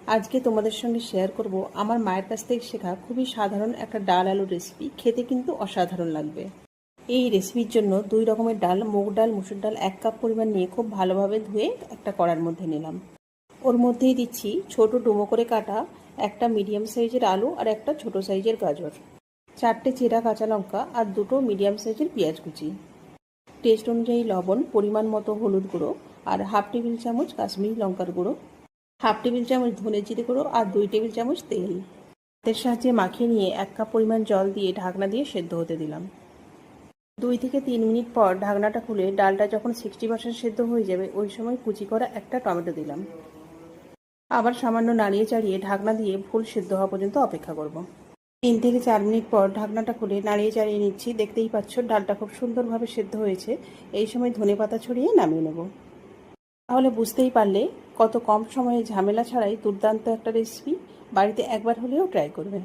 আজকে তোমাদের সঙ্গে শেয়ার করব আমার মায়ের কাছ থেকে শেখা খুবই সাধারণ একটা ডাল আলু রেসিপি। খেতে কিন্তু অসাধারণ লাগবে। এই রেসিপির জন্য 2 রকমের ডাল, মুগ ডাল, মুসুর ডাল 1 কাপ পরিমাণ নিয়ে খুব ভালোভাবে ধুয়ে একটা কড়ার মধ্যে নিলাম। ওর মধ্যেই দিচ্ছি ছোট ডুমো করে কাটা একটা মিডিয়াম সাইজের আলু আর একটা ছোট সাইজের গাজর, 4টে চেরা কাঁচা লঙ্কা আর 2টো মিডিয়াম সাইজের পেঁয়াজ কুচি, টেস্ট অনুযায়ী লবণ, পরিমাণ মতো হলুদ গুঁড়ো আর হাফ টেবিল চামচ কাশ্মীরি লঙ্কার গুঁড়ো, হাফ টেবিল চামচ ধনে জিরে গুঁড়ো আর 2 টেবিল চামচ তেল। এর সাহায্যে মাখিয়ে নিয়ে 1 কাপ পরিমাণ জল দিয়ে ঢাকনা দিয়ে সেদ্ধ হতে দিলাম। 2 থেকে 3 মিনিট পর ঢাকনাটা খুলে ডালটা যখন 60% সেদ্ধ হয়ে যাবে ওই সময় কুচি করা একটা টমেটো দিলাম। আবার সামান্য নাড়িয়ে চাড়িয়ে ঢাকনা দিয়ে ফুল সেদ্ধ হওয়া পর্যন্ত অপেক্ষা করব। 3 থেকে 4 মিনিট পর ঢাকনাটা খুলে নাড়িয়ে চাড়িয়ে নিচ্ছি। দেখতেই পাচ্ছ ডালটা খুব সুন্দরভাবে সেদ্ধ হয়েছে। এই সময় ধনেপাতা ছড়িয়ে নামিয়ে নেব। তাহলে বুঝতেই পারলে কত কম সময়ে ঝামেলা ছাড়াই দুর্দান্ত একটা রেসিপি। বাড়িতে একবার হলেও ট্রাই করবে।